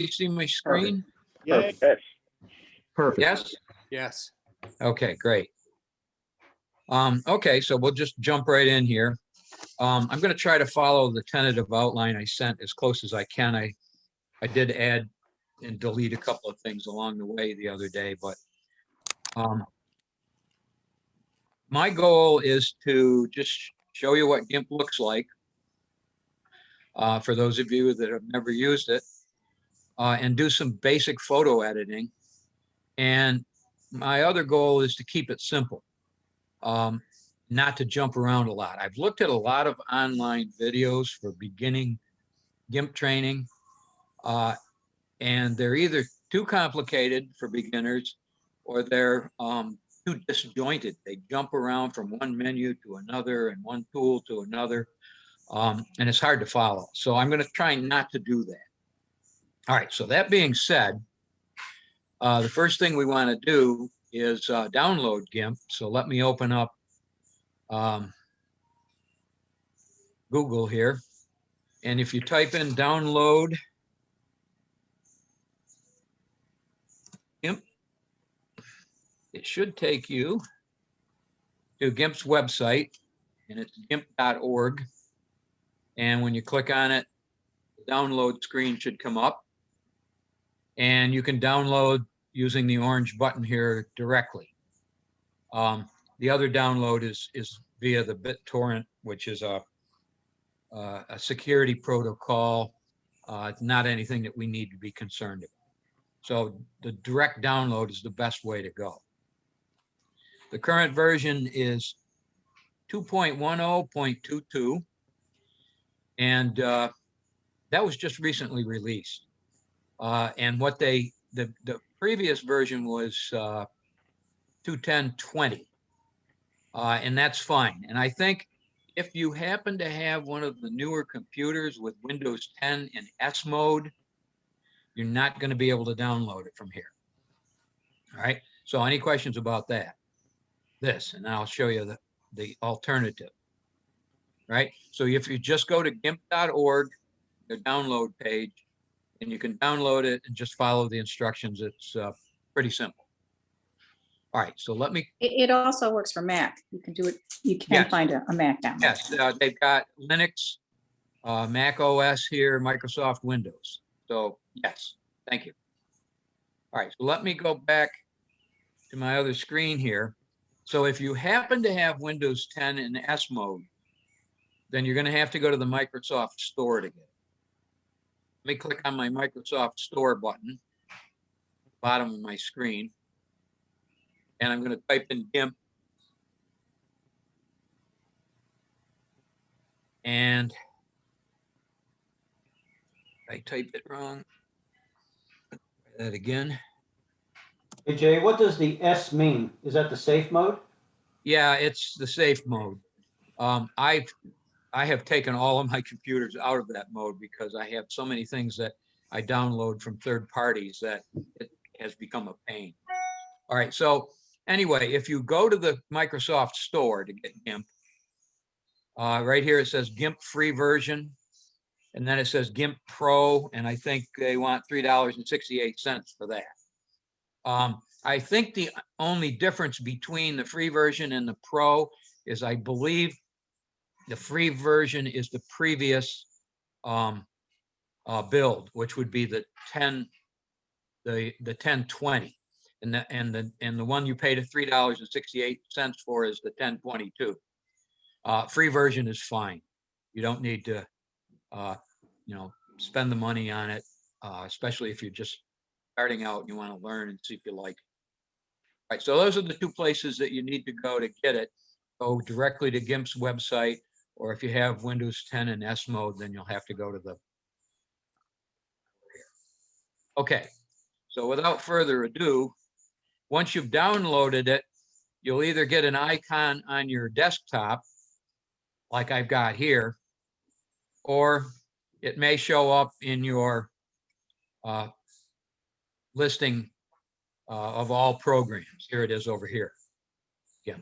everybody see my screen? Yes. Perfect. Yes? Yes. Okay, great. Okay, so we'll just jump right in here. I'm going to try to follow the tentative outline I sent as close as I can. I did add and delete a couple of things along the way the other day, but my goal is to just show you what GIMP looks like for those of you that have never used it, and do some basic photo editing. And my other goal is to keep it simple, not to jump around a lot. I've looked at a lot of online videos for beginning GIMP training, and they're either too complicated for beginners or they're too disjointed. They jump around from one menu to another and one tool to another, and it's hard to follow. So I'm going to try not to do that. All right, so that being said, the first thing we want to do is download GIMP. So let me open up Google here. And if you type in download GIMP, it should take you to GIMP's website, and it's gimp.org. And when you click on it, the download screen should come up. And you can download using the orange button here directly. The other download is via the BitTorrent, which is a security protocol. It's not anything that we need to be concerned about. So the direct download is the best way to go. The current version is 2.10.22, and that was just recently released. And what the previous version was 2.10.20, and that's fine. And I think if you happen to have one of the newer computers with Windows 10 in S mode, you're not going to be able to download it from here. All right. So any questions about that? And I'll show you the alternative. Right. So if you just go to gimp.org, the download page, and you can download it and just follow the instructions. It's pretty simple. All right, so let me. It also works for Mac. You can do it. You can find a Mac download. Yes, they've got Linux, Mac OS here, Microsoft Windows. So yes, thank you. All right, so let me go back to my other screen here. So if you happen to have Windows 10 in S mode, then you're going to have to go to the Microsoft Store to get it. Let me click on my Microsoft Store button, bottom of my screen, and I'm going to type in GIMP. And I typed it wrong. Try that again. Hey, Jay, what does the S mean? Is that the safe mode? Yeah, it's the safe mode. I have taken all of my computers out of that mode because I have so many things that I download from third parties that it has become a pain. All right, so anyway, if you go to the Microsoft Store to get GIMP, right here it says GIMP free version, and then it says GIMP Pro, and I think they want $3.68 for that. I think the only difference between the free version and the Pro is I believe the free version is the previous build, which would be the 1020, and the one you paid $3.68 for is the 1022. Free version is fine. You don't need to spend the money on it, especially if you're just starting out and you want to learn and see if you like it. All right, so those are the two places that you need to go to get it. Go directly to GIMP's website, or if you have Windows 10 in S mode, then you'll have to go to the. Okay, so without further ado, once you've downloaded it, you'll either get an icon on your desktop, like I've got here, or it may show up in your listing of all programs. Here it is over here. Yeah.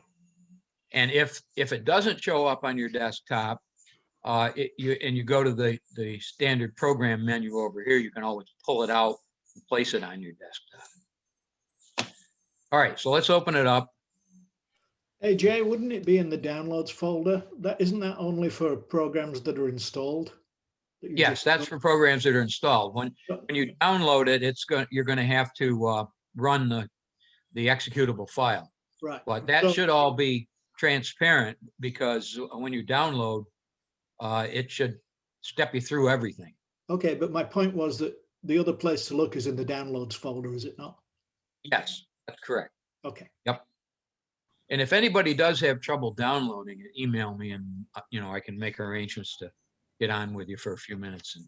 And if it doesn't show up on your desktop, and you go to the standard program menu over here, you can always pull it out and place it on your desktop. All right, so let's open it up. Hey Jay, wouldn't it be in the downloads folder? That isn't that only for programs that are installed? That you Yes, just- that's for programs that are installed. When you download it, you're going to have to run the executable file. right. But that So- should all be transparent, because when you download, it should step you through everything. Okay, but my point was that the other place to look is in the downloads folder, is it not? Yes, that's correct. Okay. And if anybody does have trouble downloading it, email me, and I can make arrangements to get on with you for a few minutes and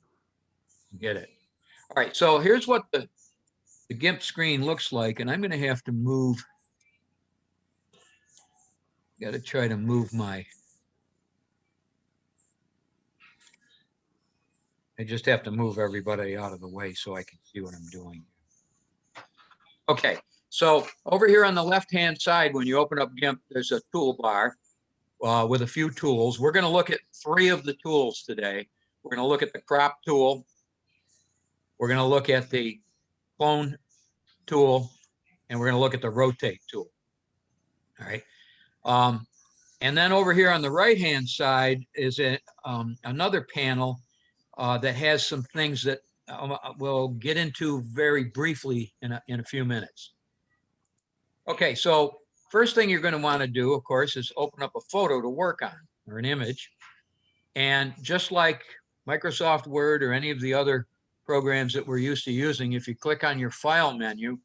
get it. All right, so here's what the GIMP screen looks like, and I'm going to have to move. Got to try to move my. I just have to move everybody out of the way so I can see what I'm doing. Okay, so over here on the left-hand side, when you open up GIMP, there's a toolbar with a few tools. We're going to look at 3 of the tools today. We're going to look at the crop tool. We're going to look at the clone tool, and we're going to look at the rotate tool. All right. And then over here on the right-hand side is another panel that has some things that we'll get into very briefly in a few minutes. Okay, so first thing you're going to want to do, of course, is open up a photo to work on, or an image. And just like Microsoft Word or any of the other programs that we're used to using, if you click on your file menu,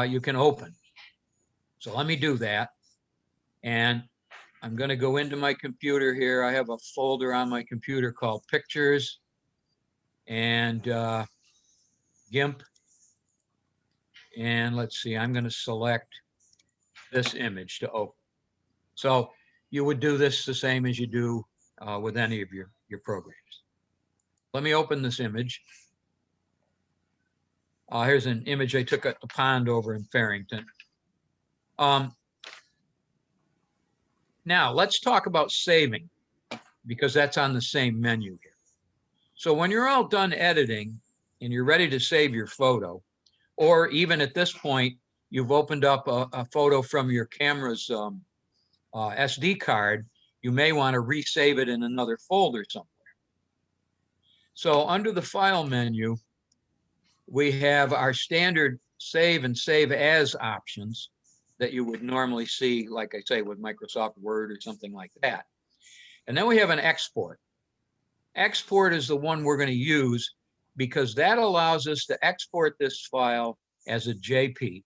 you can open. So let me do that. And I'm going to go into my computer here. I have a folder on my computer called Pictures and GIMP. And let's see, I'm going to select this image to open. So you would do this the same as you do with any of your programs. Let me open this image. Here's an image I took at the pond over in Farrington. Now let's talk about saving, because that's on the same menu here. So when you're all done editing and you're ready to save your photo, or even at this point, you've opened up a photo from your camera's SD card, you may want to resave it in another folder somewhere. So under the file menu, we have our standard save and save as options that you would normally see, like I say, with Microsoft Word or something like that. And then we have an export. Export is the one we're going to use because that allows us to export this file as a JPEG.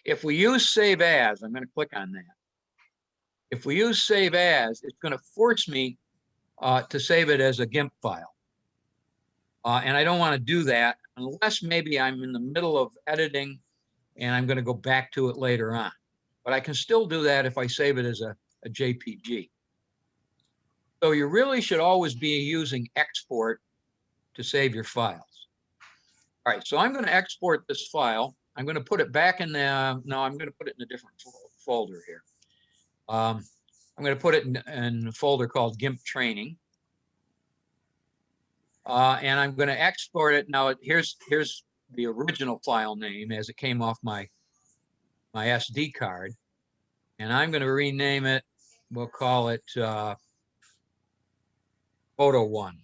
If we use save as, I'm going to click on that. If we use save as, it's going to force me to save it as a GIMP file. And I don't want to do that unless maybe I'm in the middle of editing and I'm going to go back to it later on. But I can still do that if I save it as a JPG. So you really should always be using export to save your files. All right, so I'm going to export this file. I'm going to put it back in the, no, I'm going to put it in a different folder here. I'm going to put it in a folder called GIMP Training. And I'm going to export it. Now, here's the original file name as it came off my SD card. And I'm going to rename it. We'll call it Photo 1.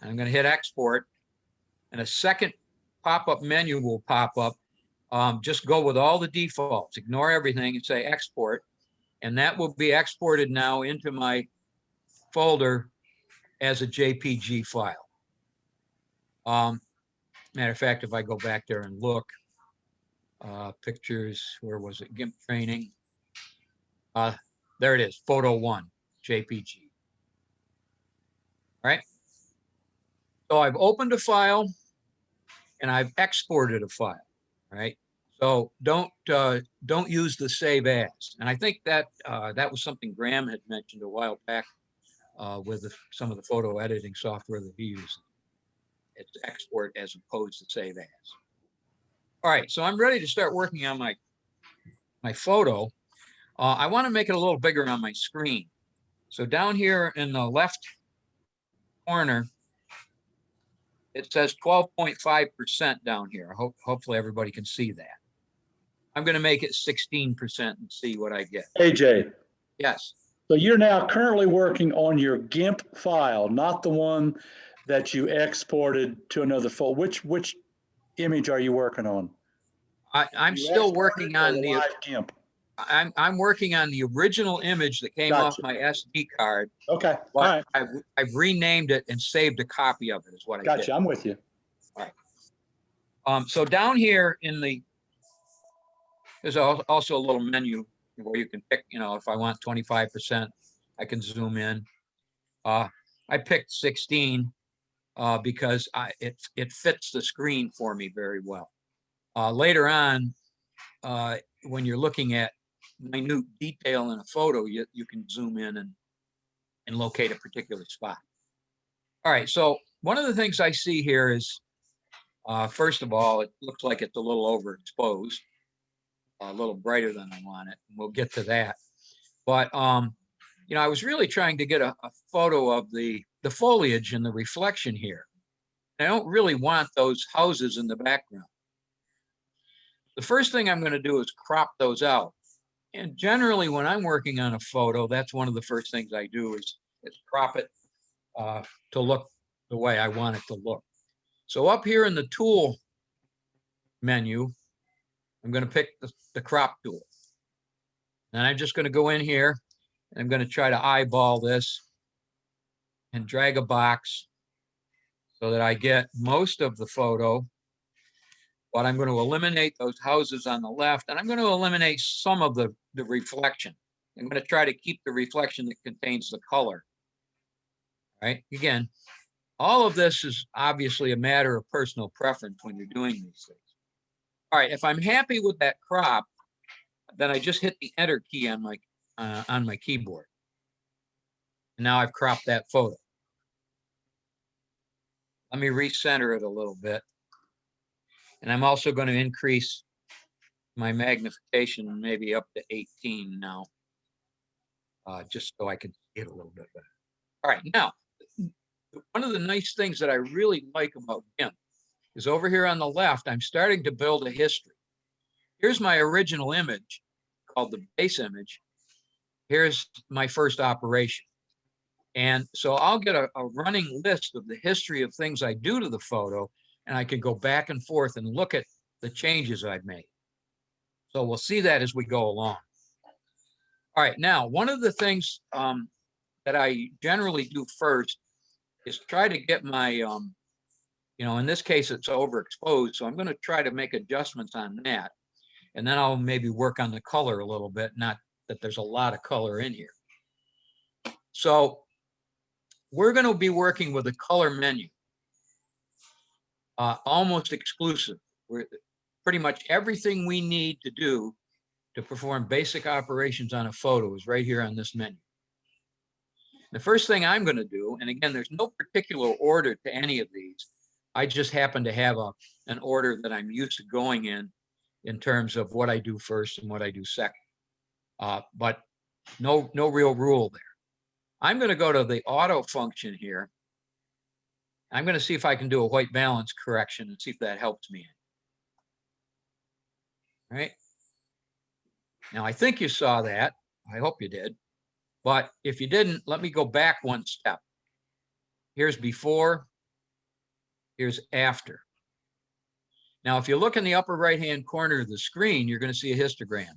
I'm going to hit export, and a second pop-up menu will pop up. Just go with all the defaults, ignore everything, and say export. And that will be exported now into my folder as a JPG file. Matter of fact, if I go back there and look, pictures, where was it? GIMP Training. There it is, Photo 1, JPG. All right. So I've opened a file and I've exported a file. Right. So don't use the save as. And I think that that was something Graham had mentioned a while back with some of the photo editing software that he uses. It's export as opposed to save as. All right, so I'm ready to start working on my my photo, I want to make it a little bigger on my screen. So down here in the left corner, it says 12.5% down here. Hopefully everybody can see that. I'm going to make it 16% and see what I get. AJ, Yes. so you're now currently working on your GIMP file, not the one that you exported to another folder. Which image are you working on? I'm You still exported working or on the live GIMP? I'm working on the original image that came off Gotcha. my SD card, Okay, all but right, I've renamed it and saved a copy of it is what I did. gotcha. I'm with you. So down here in the, there's also a little menu where you can pick, you know, if I want 25%, I can zoom in. I picked 16 because it fits the screen for me very well. Later on, when you're looking at minute detail in a photo, you can zoom in and locate a particular spot. All right, so one of the things I see here is, first of all, it looks like it's a little overexposed, a little brighter than I want it. And we'll get to that. But, you know, I was really trying to get a photo of the foliage and the reflection here. I don't really want those houses in the background. The first thing I'm going to do is crop those out. And generally, when I'm working on a photo, that's one of the first things I do is crop it to look the way I want it to look. So up here in the tool menu, I'm going to pick the crop tool. And I'm just going to go in here and I'm going to try to eyeball this and drag a box so that I get most of the photo. But I'm going to eliminate those houses on the left, and I'm going to eliminate some of the reflection. I'm going to try to keep the reflection that contains the color. Right? Again, all of this is obviously a matter of personal preference when you're doing these things. All right, if I'm happy with that crop, then I just hit the Enter key on my keyboard. And now I've cropped that photo. Let me recenter it a little bit. And I'm also going to increase my magnification maybe up to 18 now, just so I can see it a little bit better. All right, now, one of the nice things that I really like about GIMP is over here on the left, I'm starting to build a history. Here's my original image called the base image. Here's my first operation. And so I'll get a running list of the history of things I do to the photo, and I can go back and forth and look at the changes I've made. So we'll see that as we go along. All right, now, one of the things that I generally do first is try to get my, you know, in this case, it's overexposed. So I'm going to try to make adjustments on that. And then I'll maybe work on the color a little bit, not that there's a lot of color in here. So we're going to be working with a color menu, almost exclusive. Pretty much everything we need to do to perform basic operations on a photo is right here on this menu. The first thing I'm going to do, and again, there's no particular order to any of these. I just happen to have an order that I'm used to going in terms of what I do first and what I do second. But no real rule there. I'm going to go to the auto function here. I'm going to see if I can do a white balance correction and see if that helps me. All right. Now, I think you saw that. I hope you did. But if you didn't, let me go back one step. Here's before. Here's after. Now, if you look in the upper right-hand corner of the screen, you're going to see a histogram.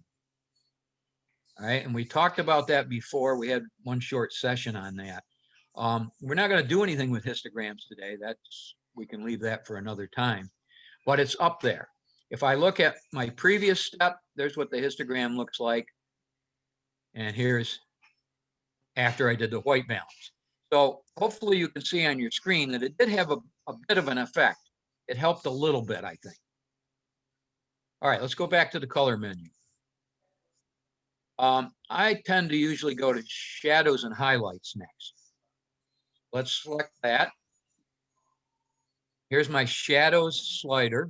All right. And we talked about that before. We had one short session on that. We're not going to do anything with histograms today. We can leave that for another time. But it's up there. If I look at my previous step, there's what the histogram looks like. And here's after I did the white balance. So hopefully you can see on your screen that it did have a bit of an effect. It helped a little bit, I think. All right, let's go back to the color menu. I tend to usually go to shadows and highlights next. Let's select that. Here's my shadows slider.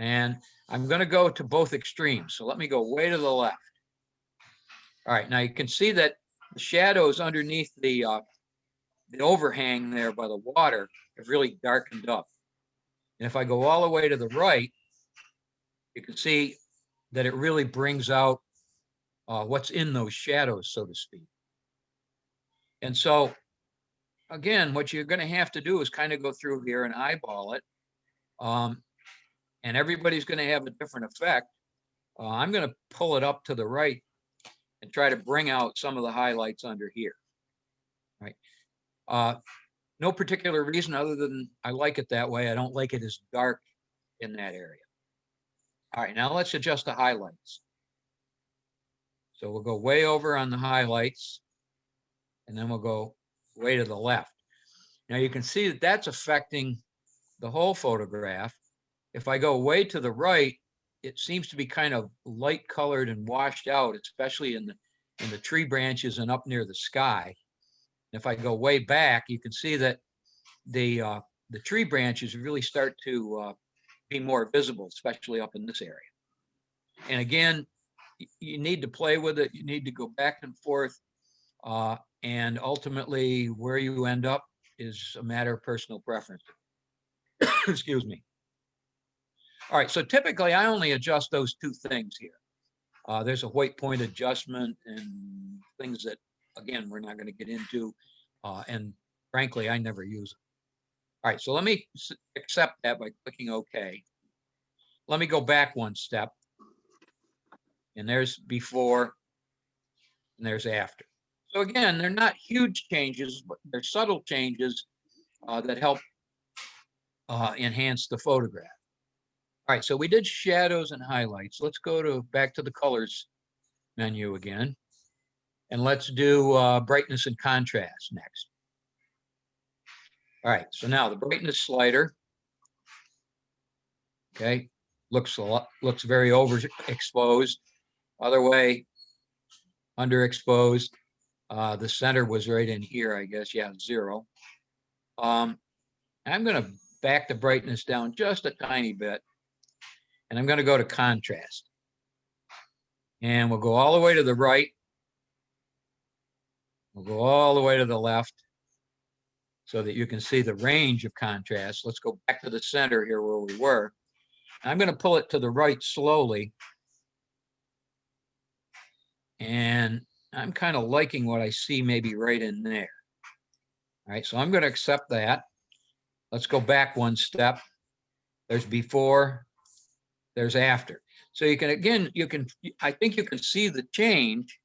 And I'm going to go to both extremes. So let me go way to the left. All right, now you can see that the shadows underneath the overhang there by the water have really darkened up. And if I go all the way to the right, you can see that it really brings out what's in those shadows, so to speak. And so, again, what you're going to have to do is kind of go through here and eyeball it. And everybody's going to have a different effect. I'm going to pull it up to the right and try to bring out some of the highlights under here. Right. No particular reason other than I like it that way. I don't like it as dark in that area. All right, now let's adjust the highlights. So we'll go way over on the highlights, and then we'll go way to the left. Now you can see that that's affecting the whole photograph. If I go way to the right, it seems to be kind of light colored and washed out, especially in the tree branches and up near the sky. If I go way back, you can see that the tree branches really start to be more visible, especially up in this area. And again, you need to play with it. You need to go back and forth. And ultimately, where you end up is a matter of personal preference. Excuse me. All right, so typically I only adjust those two things here. There's a white point adjustment and things that, again, we're not going to get into. And frankly, I never use it. All right, so let me accept that by clicking OK. Let me go back one step. And there's before, and there's after. So again, they're not huge changes, but they're subtle changes that help enhance the photograph. All right, so we did shadows and highlights. Let's go back to the colors menu again. And let's do brightness and contrast next. All right, so now the brightness slider, okay, looks very overexposed. Other way, underexposed. The center was right in here, I guess. Yeah, 0. I'm going to back the brightness down just a tiny bit. And I'm going to go to contrast. And we'll go all the way to the right. We'll go all the way to the left so that you can see the range of contrast. Let's go back to the center here where we were. I'm going to pull it to the right slowly. And I'm kind of liking what I see maybe right in there. All right, so I'm going to accept that. Let's go back one step. There's before, there's after. So you can, again, I think you can see the change,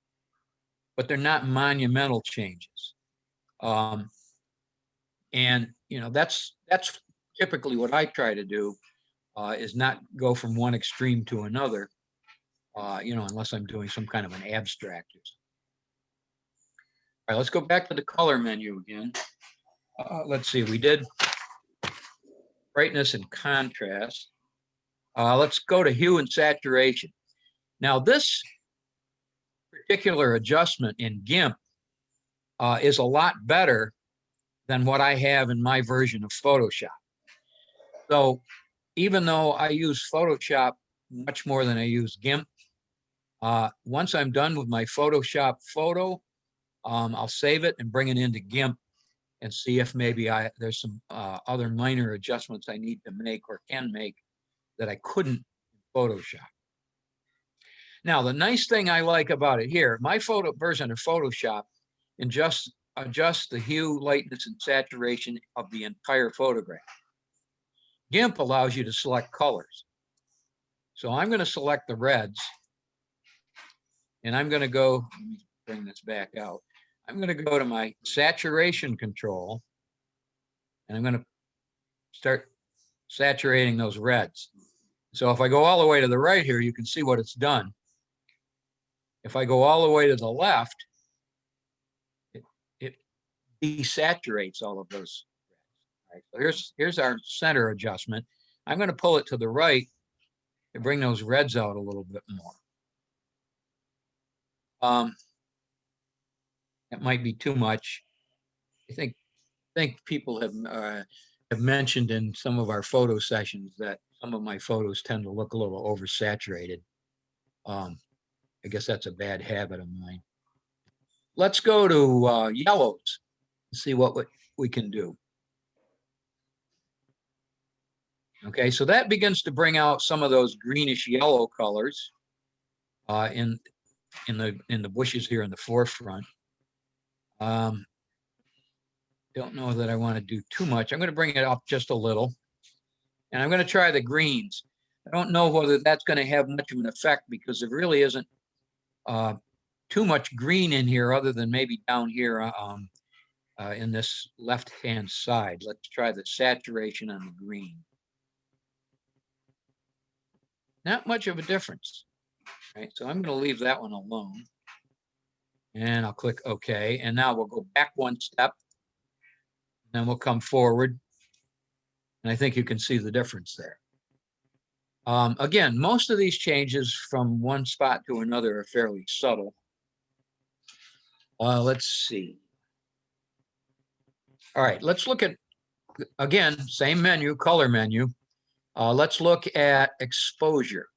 but they're not monumental changes. And, you know, that's typically what I try to do, is not go from one extreme to another, you know, unless I'm doing some kind of an abstract. All right, let's go back to the color menu again. Let's see, we did brightness and contrast. Let's go to hue and saturation. Now, this particular adjustment in GIMP is a lot better than what I have in my version of Photoshop. So even though I use Photoshop much more than I use GIMP, once I'm done with my Photoshop photo, I'll save it and bring it into GIMP and see if maybe there's some other minor adjustments I need to make or can make that I couldn't in Photoshop. Now, the nice thing I like about it here, my version of Photoshop adjusts the hue, lightness, and saturation of the entire photograph. GIMP allows you to select colors. So I'm going to select the reds, and I'm going to go, let me bring this back out. I'm going to go to my saturation control, and I'm going to start saturating those reds. So if I go all the way to the right here, you can see what it's done. If I go all the way to the left, it desaturates all of those. All right, so here's our center adjustment. I'm going to pull it to the right to bring those reds out a little bit more. That might be too much. I think people have mentioned in some of our photo sessions that some of my photos tend to look a little oversaturated. I guess that's a bad habit of mine. Let's go to yellows and see what we can do. Okay, so that begins to bring out some of those greenish yellow colors in the bushes here in the forefront. Don't know that I want to do too much. I'm going to bring it up just a little, and I'm going to try the greens. I don't know whether that's going to have much of an effect because there really isn't too much green in here other than maybe down here in this left-hand side. Let's try the saturation on the green. Not much of a difference, right? So I'm going to leave that one alone. And I'll click OK. And now we'll go back one step. Then we'll come forward. And I think you can see the difference there. Again, most of these changes from one spot to another are fairly subtle. Let's see. All right, let's look at, again, same menu, color menu. Let's look at exposure.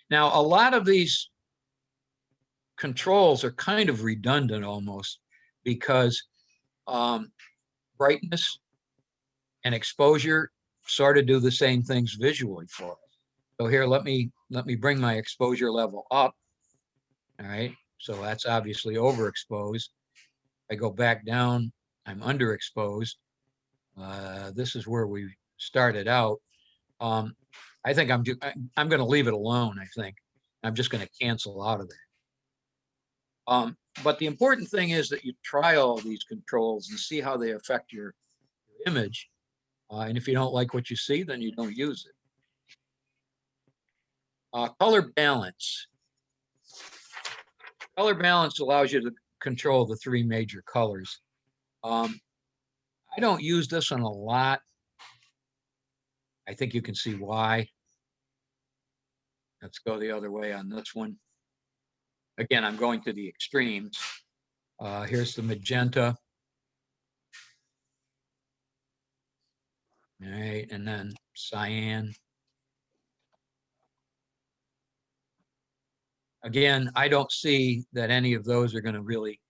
Now, a lot of these controls are kind of redundant almost because brightness and exposure sort of do the same things visually for us. So here, let me bring my exposure level up. All right, so that's obviously overexposed. I go back down, I'm underexposed. This is where we started out. I think I'm going to leave it alone. I think I'm just going to cancel out of that. But the important thing is that you try all these controls and see how they affect your image. And if you don't like what you see, then you don't use it. Color balance. Color balance allows you to control the three major colors. I don't use this one a lot. I think you can see why. Let's go the other way on this one. Again, I'm going to the extremes. Here's the magenta. All right, and then cyan. Again, I don't see that any of those are going to really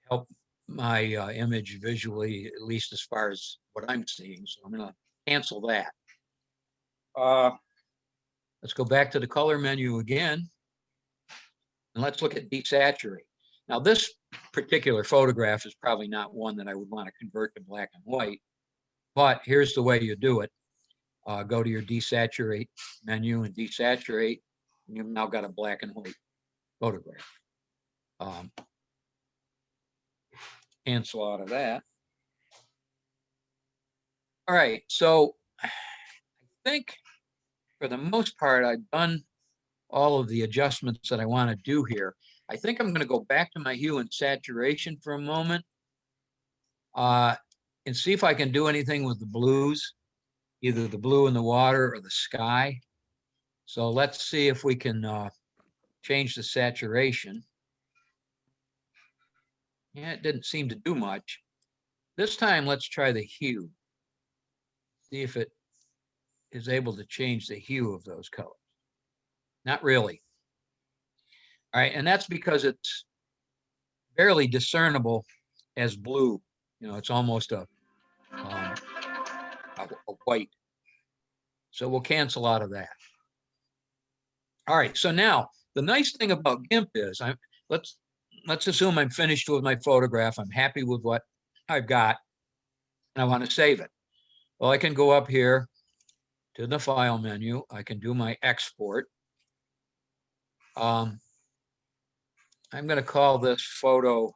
help my image visually, at least as far as what I'm seeing. So I'm going to cancel that. Let's go back to the color menu again. And let's look at desaturate. Now, this particular photograph is probably not one that I would want to convert to black and white. But here's the way you do it. Go to your desaturate menu and desaturate. And you've now got a black and white photograph. Cancel out of that. All right, so I think for the most part, I've done all of the adjustments that I want to do here. I think I'm going to go back to my hue and saturation for a moment and see if I can do anything with the blues, either the blue in the water or the sky. So let's see if we can change the saturation. Yeah, it didn't seem to do much. This time, let's try the hue. See if it is able to change the hue of those colors. Not really. All right, and that's because it's barely discernible as blue. You know, it's almost a white. So we'll cancel out of that. All right, so now the nice thing about GIMP is, let's assume I'm finished with my photograph. I'm happy with what I've got, and I want to save it. Well, I can go up here to the file menu. I can do my export. I'm going to call this photo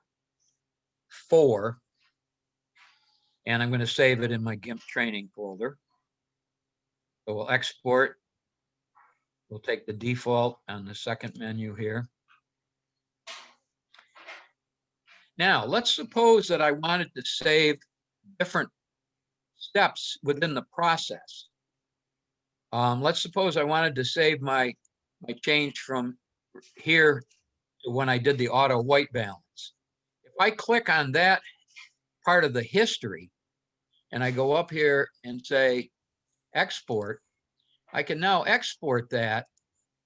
4, and I'm going to save it in my GIMP training folder. So we'll export. We'll take the default on the second menu here. Now, let's suppose that I wanted to save different steps within the process. Let's suppose I wanted to save my change from here to when I did the auto white balance. If I click on that part of the history and I go up here and say export, I can now export that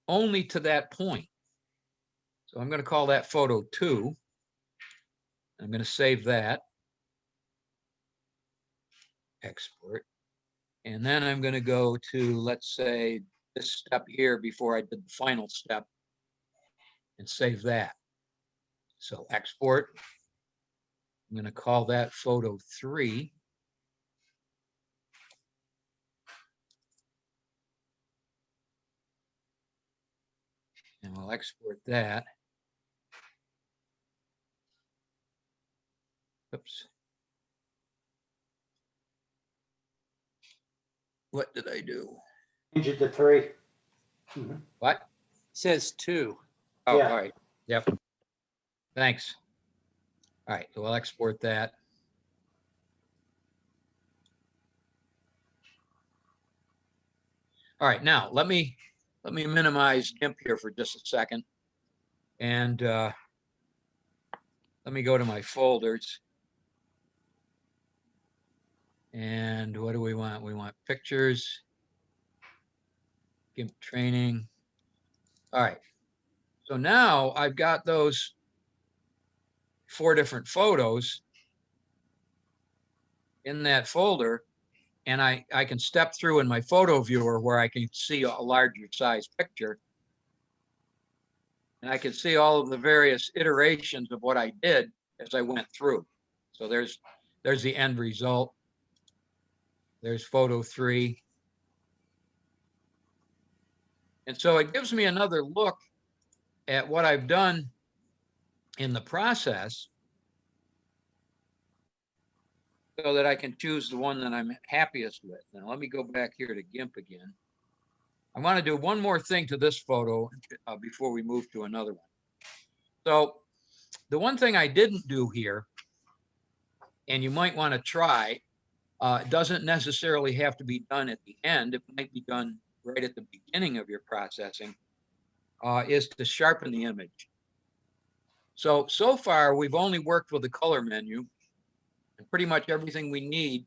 only to that point. So I'm going to call that photo 2. I'm going to save that. Export. And then I'm going to go to, let's say, this step here before I did the final step and save that. So export. I'm going to call that photo 3. And we'll export that. Oops. What did I do? Change it to 3. Mhm. What? Says 2. Oh, Yeah. all right. Yep. Thanks. All right, so we'll export that. All right, now let me minimize GIMP here for just a second. And let me go to my folders. And what do we want? We want pictures, GIMP training. All right. So now I've got those 4 different photos in that folder, and I can step through in my photo viewer where I can see a larger size picture. And I can see all of the various iterations of what I did as I went through. So there's the end result. There's photo 3. And so it gives me another look at what I've done in the process so that I can choose the one that I'm happiest with. Now let me go back here to GIMP again. I want to do one more thing to this photo before we move to another one. So the one thing I didn't do here, and you might want to try, doesn't necessarily have to be done at the end. It might be done right at the beginning of your processing, is to sharpen the image. So far, we've only worked with the color menu, and pretty much everything we need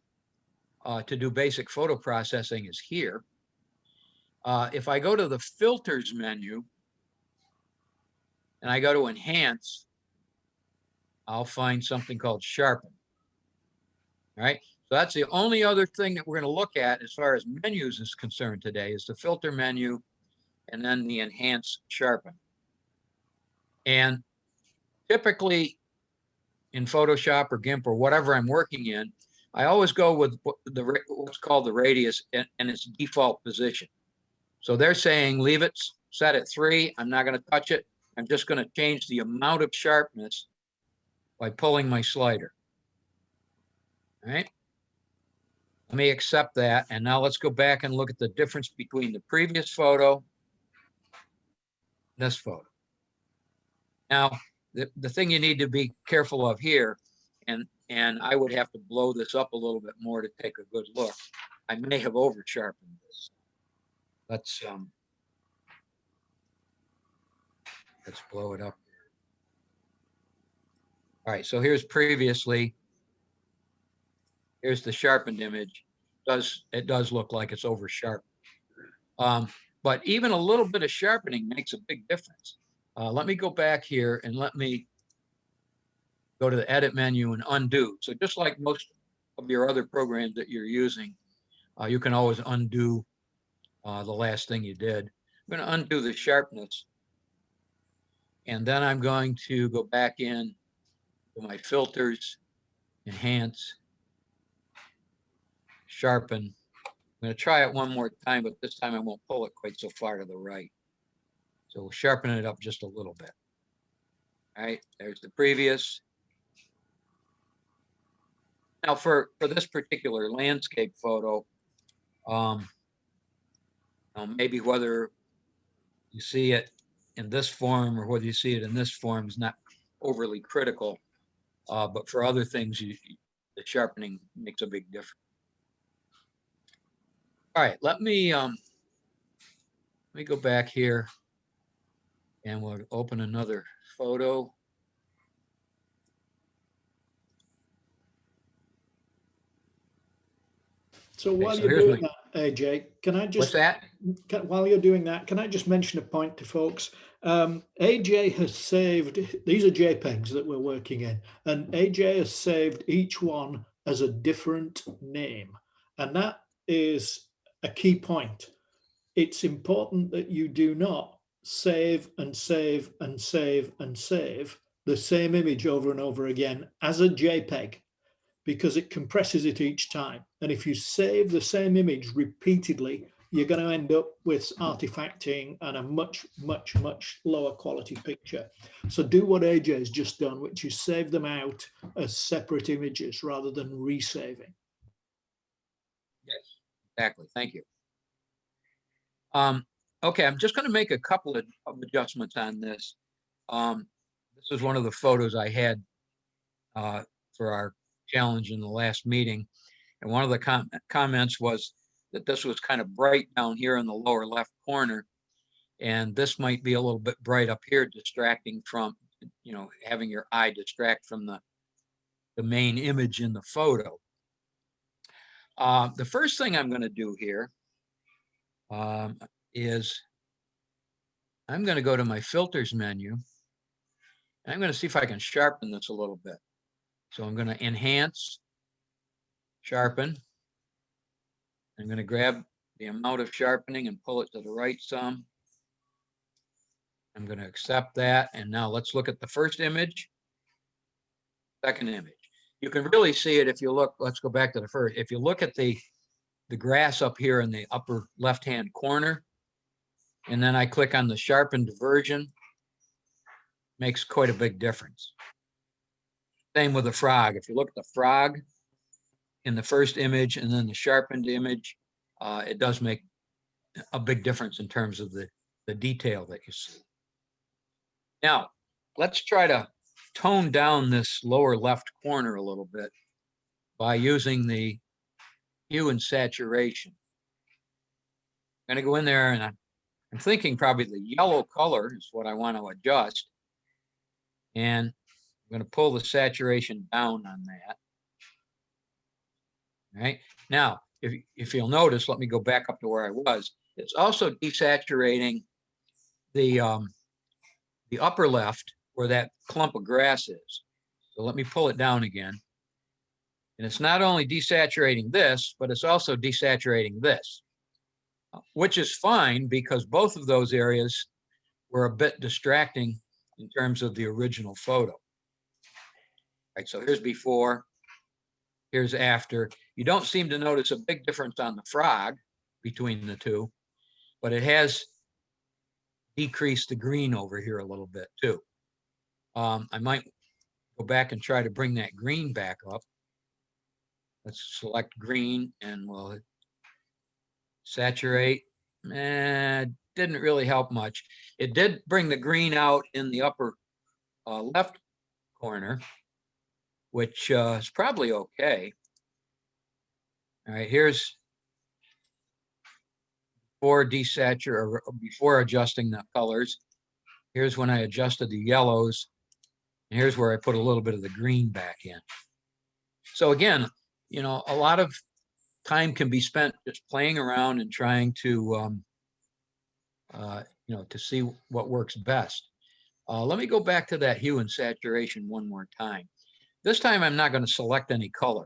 to do basic photo processing is here. If I go to the filters menu and I go to enhance, I'll find something called sharpen. All right. So that's the only other thing that we're going to look at as far as menus is concerned today is the filter menu and then the enhance sharpen. And typically in Photoshop or GIMP or whatever I'm working in, I always go with what's called the radius and its default position. So they're saying leave it set at 3. I'm not going to touch it. I'm just going to change the amount of sharpness by pulling my slider. All right. Let me accept that. And now let's go back and look at the difference between the previous photo and this photo. Now, the thing you need to be careful of here, and I would have to blow this up a little bit more to take a good look. I may have over sharpened this. Let's blow it up. All right, so here's previously. Here's the sharpened image. It does look like it's over sharpened. But even a little bit of sharpening makes a big difference. Let me go back here and let me go to the edit menu and undo. So just like most of your other programs that you're using, you can always undo the last thing you did. I'm going to undo the sharpness. And then I'm going to go back in to my filters, enhance, sharpen. I'm going to try it one more time, but this time I won't pull it quite so far to the right. So we'll sharpen it up just a little bit. All right, there's the previous. Now for this particular landscape photo, maybe whether you see it in this form or whether you see it in this form is not overly critical. But for other things, the sharpening makes a big difference. All right, let me go back here and we'll open another photo. So while so you're here's doing my- that, AJ, can I What's just, that? while you're doing that, can I just mention a point to folks? AJ has saved, these are JPEGs that we're working in, and AJ has saved each one as a different name. And that is a key point. It's important that you do not save and save and save and save the same image over and over again as a JPEG, because it compresses it each time. And if you save the same image repeatedly, you're going to end up with artifacting and a much, much, much lower quality picture. So do what AJ has just done, which is save them out as separate images rather than resaving. Yes, exactly. Thank you. Okay, I'm just going to make a couple of adjustments on this. This is one of the photos I had for our challenge in the last meeting. And one of the comments was that this was kind of bright down here in the lower left corner. And this might be a little bit bright up here, distracting from, you know, having your eye distract from the main image in the photo. The first thing I'm going to do here is I'm going to go to my filters menu. And I'm going to see if I can sharpen this a little bit. So I'm going to enhance, sharpen. I'm going to grab the amount of sharpening and pull it to the right some. I'm going to accept that. And now let's look at the first image, second image. You can really see it if you look, let's go back to the first. If you look at the grass up here in the upper left-hand corner, and then I click on the sharpened version, makes quite a big difference. Same with the frog. If you look at the frog in the first image and then the sharpened image, it does make a big difference in terms of the detail that you see. Now, let's try to tone down this lower left corner a little bit by using the hue and saturation. I'm going to go in there and I'm thinking probably the yellow color is what I want to adjust. And I'm going to pull the saturation down on that. All right. Now, if you'll notice, let me go back up to where I was. It's also desaturating the upper left where that clump of grass is. So let me pull it down again. And it's not only desaturating this, but it's also desaturating this, which is fine because both of those areas were a bit distracting in terms of the original photo. Right, so here's before, here's after. You don't seem to notice a big difference on the frog between the two, but it has decreased the green over here a little bit too. I might go back and try to bring that green back up. Let's select green and we'll saturate. Didn't really help much. It did bring the green out in the upper left corner, which is probably okay. All right, here's before adjusting the colors. Here's when I adjusted the yellows. And here's where I put a little bit of the green back in. So again, you know, a lot of time can be spent just playing around and trying to, you know, to see what works best. Let me go back to that hue and saturation one more time. This time I'm not going to select any color.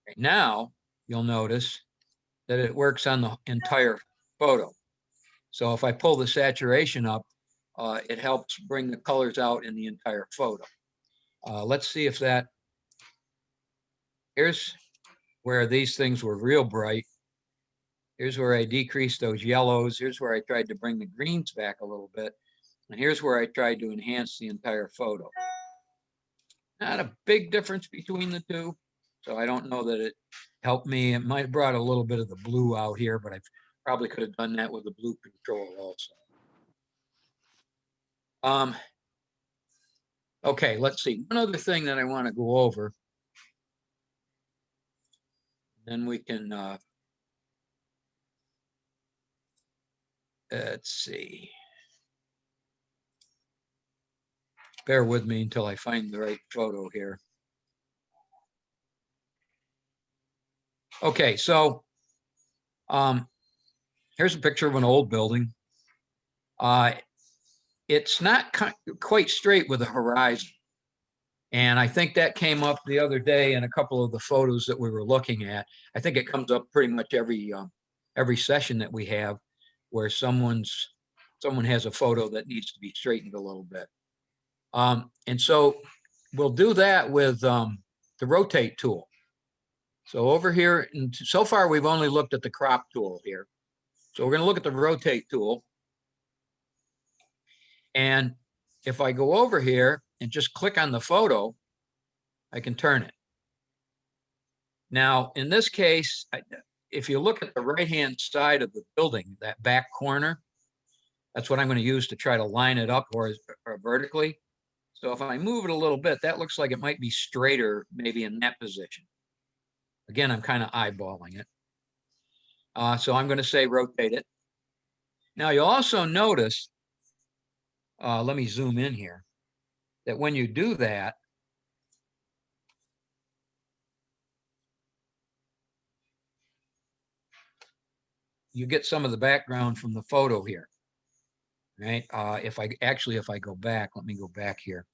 Right now, you'll notice that it works on the entire photo. So if I pull the saturation up, it helps bring the colors out in the entire photo. Let's see if that, here's where these things were real bright. Here's where I decreased those yellows. Here's where I tried to bring the greens back a little bit. And here's where I tried to enhance the entire photo. Not a big difference between the two. So I don't know that it helped me. It might have brought a little bit of the blue out here, but I probably could have done that with the blue control also. Okay, let's see. One other thing that I want to go over. Then we can, let's see. Bear with me until I find the right photo here. Okay, so here's a picture of an old building. It's not quite straight with the horizon. And I think that came up the other day in a couple of the photos that we were looking at. I think it comes up pretty much every session that we have where someone has a photo that needs to be straightened a little bit. And so we'll do that with the rotate tool. So over here, and so far we've only looked at the crop tool here. So we're going to look at the rotate tool. And if I go over here and just click on the photo, I can turn it. Now, in this case, if you look at the right-hand side of the building, that back corner, that's what I'm going to use to try to line it up or vertically. So if I move it a little bit, that looks like it might be straighter, maybe in that position. Again, I'm kind of eyeballing it. So I'm going to say rotate it. Now, you'll also notice, let me zoom in here, that when you do that, you get some of the background from the photo here, right? If I go back, let me go back here.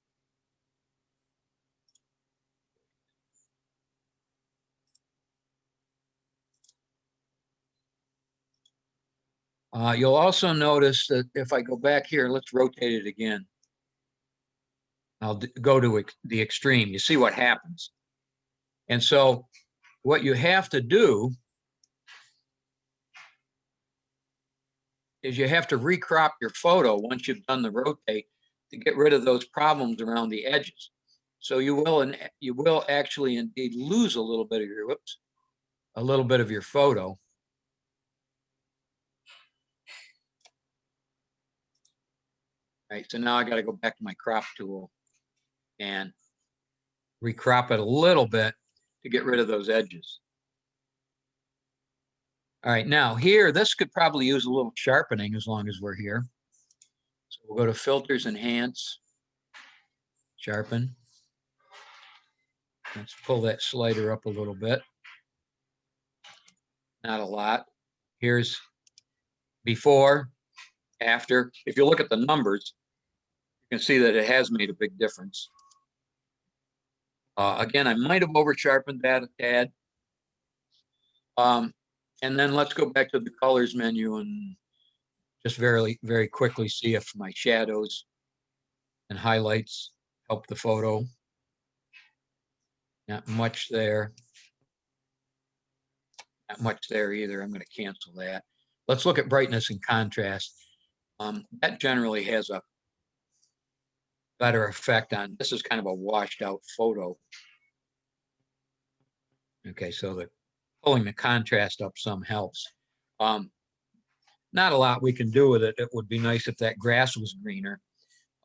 You'll also notice that if I go back here, let's rotate it again. I'll go to the extreme. You see what happens. And so what you have to do is you have to recrop your photo once you've done the rotate to get rid of those problems around the edges. So you will actually indeed lose a little bit of your photo. Right, so now I got to go back to my crop tool and recrop it a little bit to get rid of those edges. All right, now here, this could probably use a little sharpening as long as we're here. So we'll go to Filters, Enhance, Sharpen. Let's pull that slider up a little bit. Not a lot. Here's before, after. If you look at the numbers, you can see that it has made a big difference. Again, I might have over sharpened that a tad. And then let's go back to the colors menu and just very, very quickly see if my shadows and highlights help the photo. Not much there. Not much there either. I'm going to cancel that. Let's look at brightness and contrast. That generally has a better effect on, this is kind of a washed out photo. Okay, so pulling the contrast up some helps. Not a lot we can do with it. It would be nice if that grass was greener.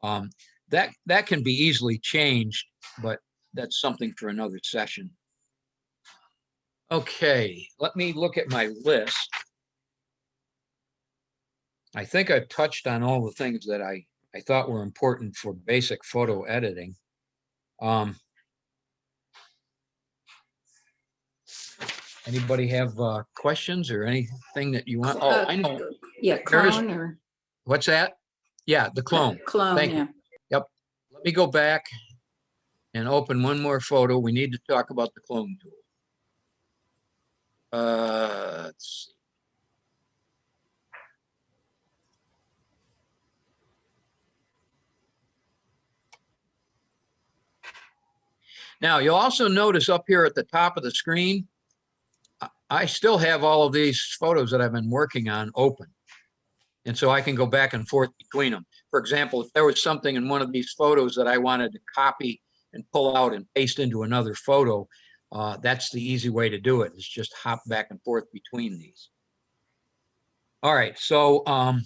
That can be easily changed, but that's something for another session. Okay, let me look at my list. I think I've touched on all the things that I thought were important for basic photo editing. Anybody have questions or anything that you want? Oh, I know. Yeah, clone or What's that? Yeah, the clone. clone. Thank you. Yep. Let me go back and open one more photo. We need to talk about the clone tool. Let's see. Now, you'll also notice up here at the top of the screen, I still have all of these photos that I've been working on open. And so I can go back and forth between them. For example, if there was something in one of these photos that I wanted to copy and pull out and paste into another photo, that's the easy way to do it, is just hop back and forth between these. All right, so let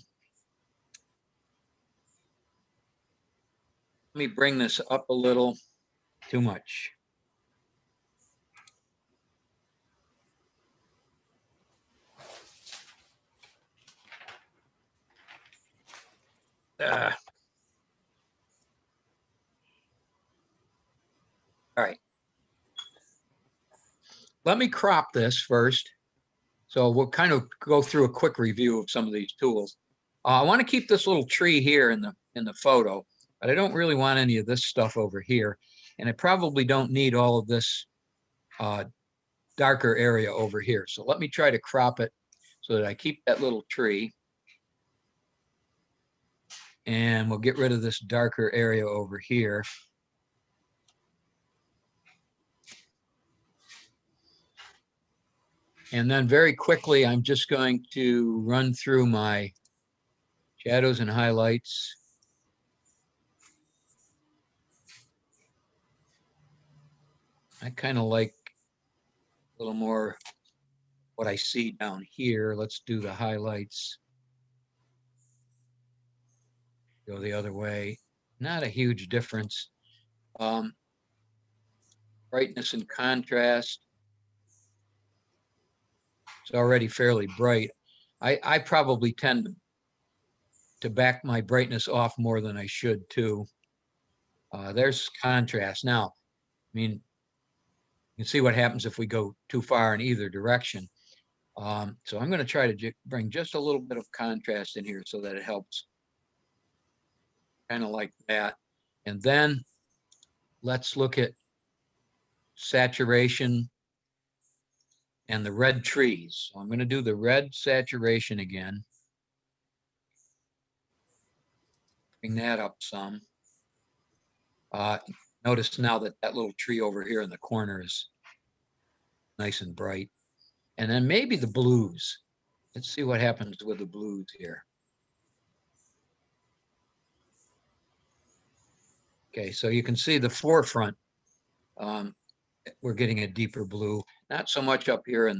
me bring this up a little. Too much. All right. let me crop this first. So we'll kind of go through a quick review of some of these tools. I want to keep this little tree here in the photo, but I don't really want any of this stuff over here. And I probably don't need all of this darker area over here. So let me try to crop it so that I keep that little tree. And we'll get rid of this darker area over here. And then very quickly, I'm just going to run through my shadows and highlights. I kind of like a little more what I see down here. Let's do the highlights. Go the other way. Not a huge difference. Brightness and contrast. It's already fairly bright. I probably tend to back my brightness off more than I should too. There's contrast. Now, I mean, you can see what happens if we go too far in either direction. So I'm going to try to bring just a little bit of contrast in here so that it helps. Kind of like that. And then let's look at saturation and the red trees. So I'm going to do the red saturation again. Bring that up some. Notice now that that little tree over here in the corner is nice and bright. And then maybe the blues. Let's see what happens with the blues here. Okay, so you can see the forefront. We're getting a deeper blue. Not so much up here in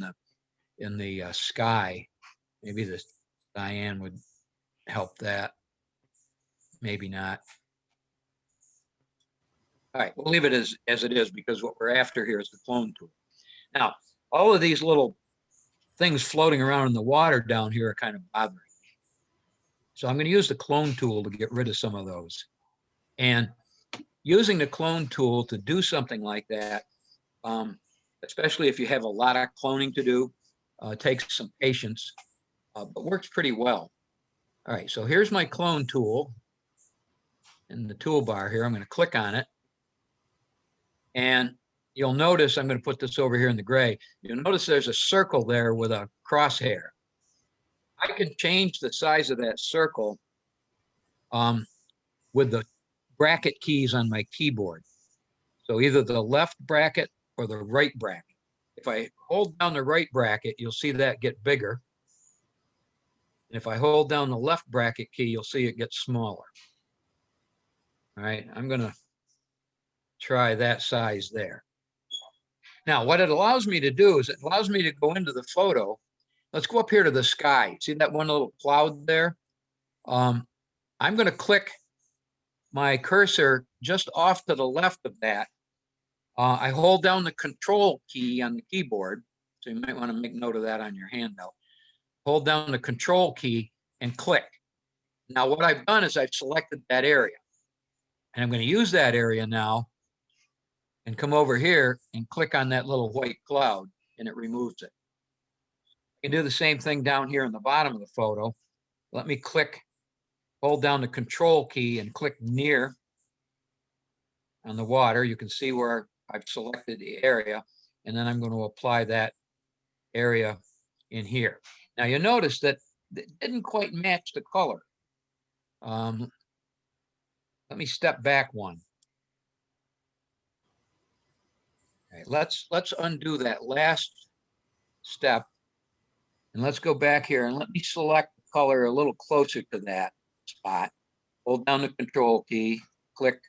the sky. Maybe the cyan would help that. Maybe not. All right, we'll leave it as it is because what we're after here is the clone tool. Now, all of these little things floating around in the water down here are kind of bothering me. So I'm going to use the clone tool to get rid of some of those. And using the clone tool to do something like that, especially if you have a lot of cloning to do, takes some patience, but works pretty well. All right, so here's my clone tool in the toolbar here. I'm going to click on it. And you'll notice, I'm going to put this over here in the gray. You'll notice there's a circle there with a crosshair. I can change the size of that circle with the bracket keys on my keyboard. So either the left bracket or the right bracket. If I hold down the right bracket, you'll see that get bigger. And if I hold down the left bracket key, you'll see it get smaller. All right, I'm going to try that size there. Now, what it allows me to do is it allows me to go into the photo. Let's go up here to the sky. See that one little cloud there? I'm going to click my cursor just off to the left of that. I hold down the control key on the keyboard. So you might want to make note of that on your handout. Hold down the control key and click. Now, what I've done is I've selected that area. And I'm going to use that area now and come over here and click on that little white cloud and it removes it. You can do the same thing down here in the bottom of the photo. Let me click, hold down the control key and click near on the water. You can see where I've selected the area, and then I'm going to apply that area in here. Now you notice that it didn't quite match the color. Let me step back one. Okay, let's undo that last step, and let's go back here and let me select the color a little closer to that spot. Hold down the control key, click,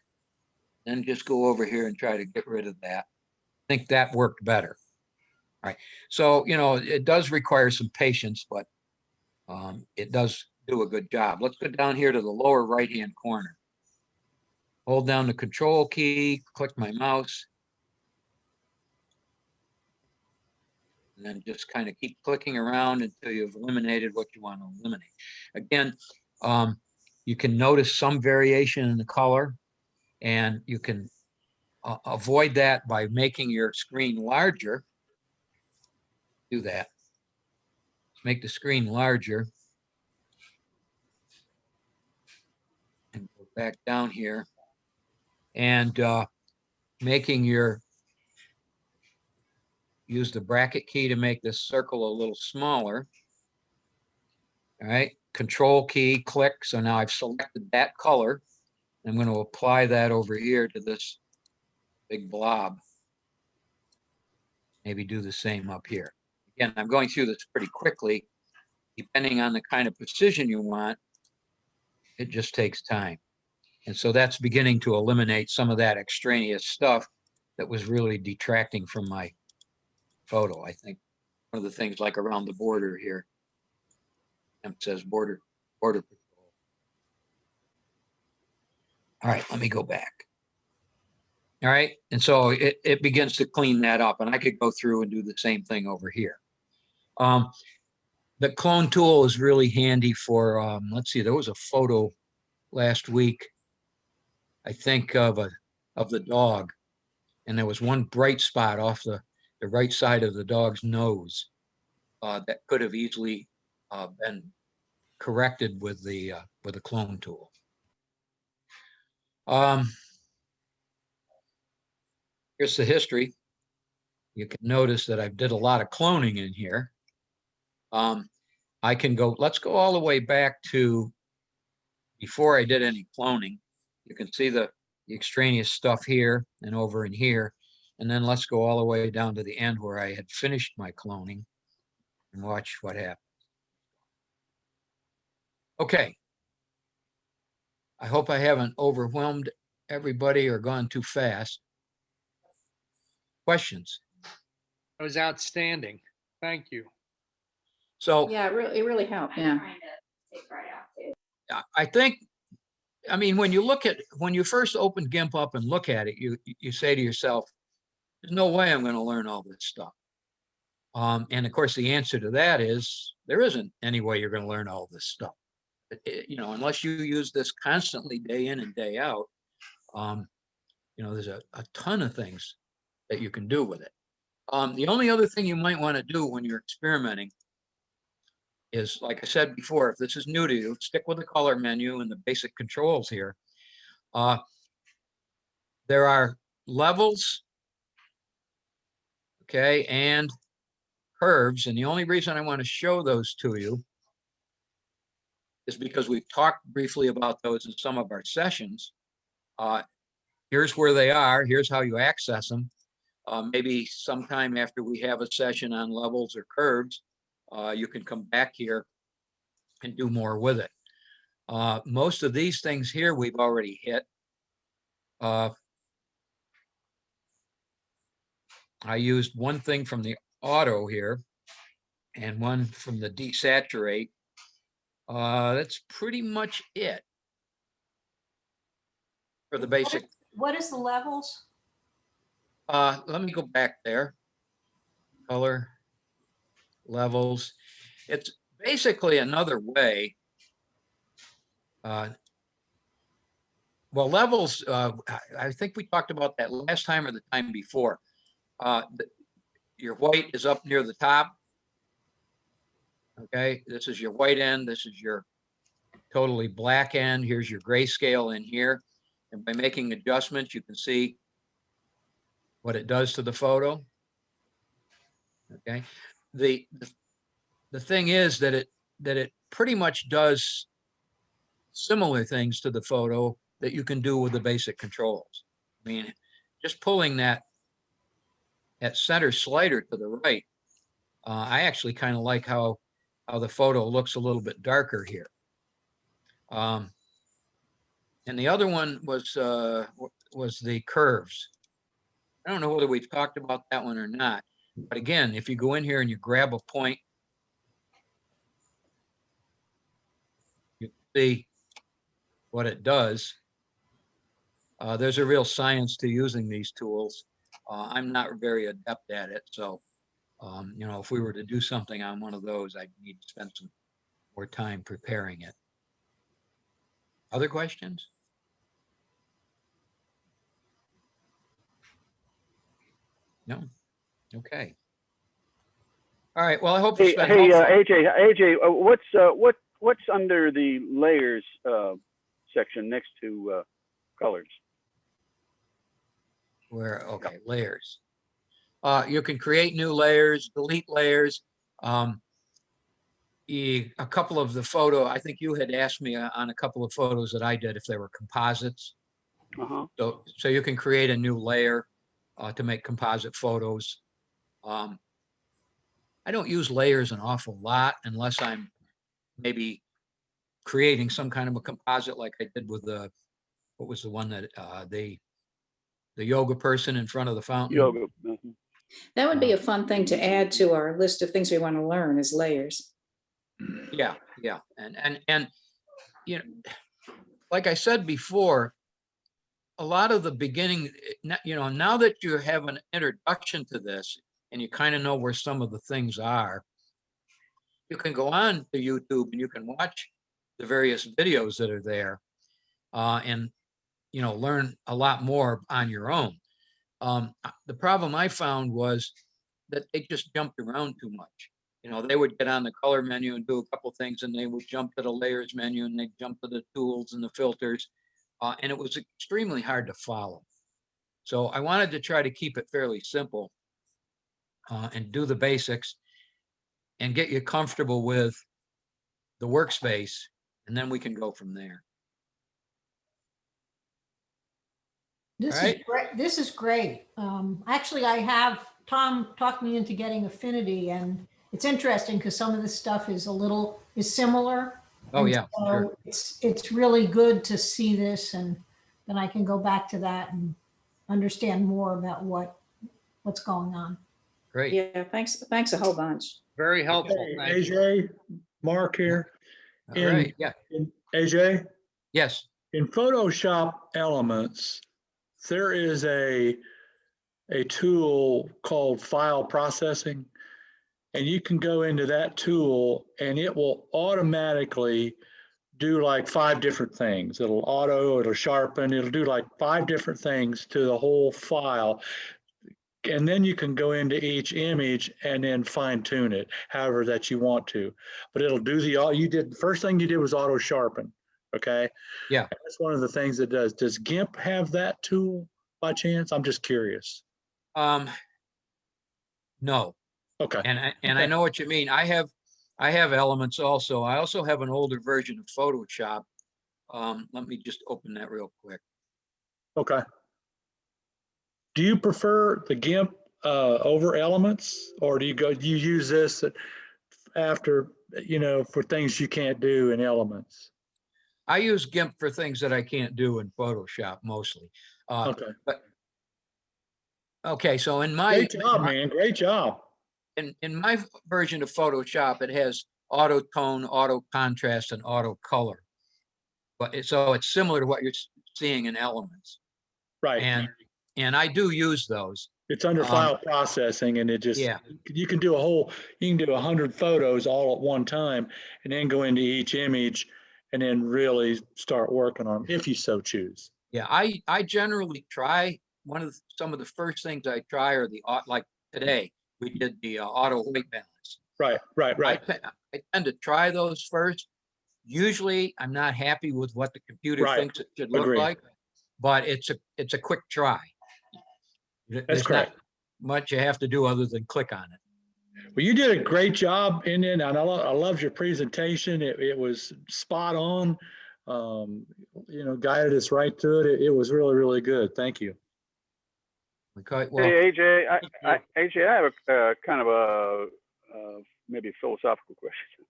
then just go over here and try to get rid of that. I think that worked better. All right, so you know it does require some patience, but it does do a good job. Let's go down here to the lower right-hand corner. Hold down the control key, click my mouse, and then just kind of keep clicking around until you've eliminated what you want to eliminate. Again, you can notice some variation in the color, and you can avoid that by making your screen larger. do that. Let's make the screen larger. And go back down here. And making use the bracket key to make this circle a little smaller. All right, control key, click. So now I've selected that color. I'm going to apply that over here to this big blob. Maybe do the same up here. Again, I'm going through this pretty quickly. Depending on the kind of precision you want, it just takes time. And so that's beginning to eliminate some of that extraneous stuff that was really detracting from my photo. I think one of the things like around the border here, it says border patrol. All right, let me go back. All right, and so it begins to clean that up, and I could go through and do the same thing over here. The clone tool is really handy for, let's see, there was a photo last week, I think of the dog, and there was one bright spot off the right side of the dog's nose that could have easily been corrected with the clone tool. Here's the history. You can notice that I did a lot of cloning in here. I can go, let's go all the way back to before I did any cloning. You can see the extraneous stuff here and over in here. And then let's go all the way down to the end where I had finished my cloning and watch what happens. Okay. I hope I haven't overwhelmed everybody or gone too fast. Questions? That was outstanding. Thank you. So Yeah, it really helped. Yeah. I think, I mean, when you first open GIMP up and look at it, you say to yourself, there's no way I'm going to learn all this stuff. And of course, the answer to that is there isn't any way you're going to learn all this stuff. Unless you use this constantly day in and day out, there's a ton of things that you can do with it. The only other thing you might want to do when you're experimenting is, like I said before, if this is new to you, stick with the color menu and the basic controls here. There are levels, okay, and curves. And the only reason I want to show those to you is because we've talked briefly about those in some of our sessions. Here's where they are. Here's how you access them. Maybe sometime after we have a session on levels or curves, you can come back here and do more with it. Most of these things here we've already hit. I used one thing from the auto here and one from the desaturate. That's pretty much it for the basic. What is the levels? Let me go back there. Color, levels. It's basically another way. Well, levels, I think we talked about that last time or the time before. Your white is up near the top. Okay, this is your white end. This is your totally black end. Here's your grayscale in here. And by making adjustments, you can see what it does to the photo. Okay, the thing is that it pretty much does similar things to the photo that you can do with the basic controls. I mean, just pulling that center slider to the right, I actually kind of like how the photo looks a little bit darker here. And the other one was the curves. I don't know whether we've talked about that one or not, but again, if you go in here and you grab a point, you see what it does. There's a real science to using these tools. I'm not very adept at it, so if we were to do something on one of those, I'd need to spend some more time preparing it. Other questions? No? Okay. All right, well, I hope it's Hey, been hey, helpful. AJ, what's under the layers section next to colors? Okay, layers. You can create new layers, delete layers. A couple of the photo, I think you had asked me on a couple of photos that I did if they were composites. Uh-huh. So you can create a new layer to make composite photos. I don't use layers an awful lot unless I'm maybe creating some kind of a composite like I did with what was the one that the yoga person in front of the fountain? Yoga. Mhm. That would be a fun thing to add to our list of things we want to learn is layers. Yeah, yeah. And you know, like I said before, a lot of the beginning, now that you have an introduction to this and you kind of know where some of the things are, you can go on to YouTube and you can watch the various videos that are there and, learn a lot more on your own. The problem I found was that they just jumped around too much. They would get on the color menu and do a couple things, and they would jump to the layers menu and they'd jump to the tools and the filters. And it was extremely hard to follow. So I wanted to try to keep it fairly simple and do the basics and get you comfortable with the workspace, and then we can go from there. This All right. is great. This is great. Actually, Tom talked me into getting Affinity, and it's interesting because some of this stuff is similar. Oh, And yeah, so sure. it's really good to see this, and then I can go back to that and understand more about what's going on. Great. Yeah, thanks a whole bunch. Very helpful. Hey, Thank you. AJ, Mark here. All right. Yeah. AJ, Yes. in Photoshop Elements, there is a tool called file processing, and you can go into that tool and it will automatically do like 5 different things. It'll sharpen, it'll do like 5 different things to the whole file. And then you can go into each image and then fine tune it however that you want to. But it'll do the first thing you did was auto sharpen. Okay. Yeah. That's one of the things it does. Does GIMP have that tool by chance? I'm just curious. No. Okay. And I know what you mean. I have Elements also. I also have an older version of Photoshop. Let me just open that real quick. Okay. Do you prefer the GIMP over Elements, or do you use this after, for things you can't do in Elements? I use GIMP for things that I can't do in Photoshop mostly. Okay. But okay, so in my Great job, man. Great job. in my version of Photoshop, it has auto tone, auto contrast, and auto color. So it's similar to what you're seeing in Elements. Right. And I do use those. It's under file processing, and it just, Yeah. you can do 100 photos all at one time and then go into each image and then really start working on them if you so choose. Yeah, I generally try some of the first things I try are like today we did the auto white balance. Right. I tend to try those first. Usually I'm not happy with what the computer Right. thinks it should look Agree. like, but it's a quick try. That's There's correct. not much you have to do other than click on it. Well, you did a great job in it, and I loved your presentation. It was spot on. Guided us right to it. It was really, really good. Thank you. Well, Hey, AJ, AJ, I have a kind of a maybe a philosophical question.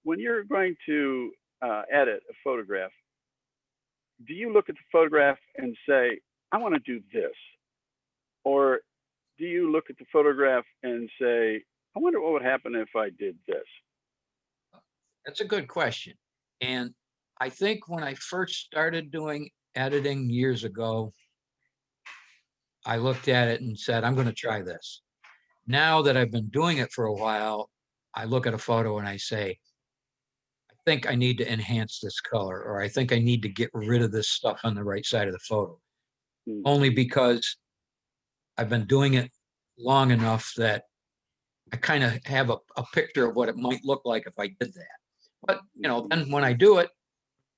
When you're going to edit a photograph, do you look at the photograph and say, I want to do this? Or do you look at the photograph and say, I wonder what would happen if I did this? that's a good question. And I think when I first started doing editing years ago, I looked at it and said, I'm going to try this. Now that I've been doing it for a while, I look at a photo and I say, I think I need to enhance this color, or I think I need to get rid of this stuff on the right side of the photo. Only because I've been doing it long enough that I kind of have a picture of what it might look like if I did that. But, you know, then when I do it,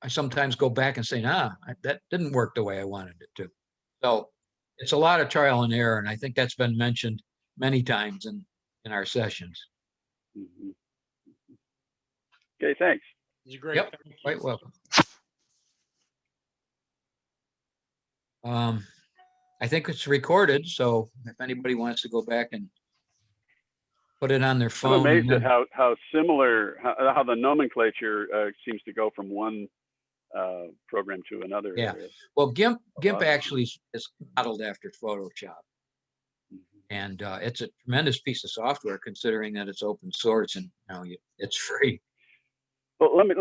I sometimes go back and say, nah, that didn't work the way I wanted it to. So it's a lot of trial and error. And I think that's been mentioned many times in our sessions. Mhm. Okay, thanks. This is great. Yep. Thank you. Quite welcome. I think it's recorded, so if anybody wants to go back and put it on their I'm phone. amazed at how similar, how the nomenclature seems to go from one program to another. Yeah. Well, GIMP lot of it. actually is modeled after Photoshop. Mhm. And it's a tremendous piece of software considering that it's open source and it's free. Well, let me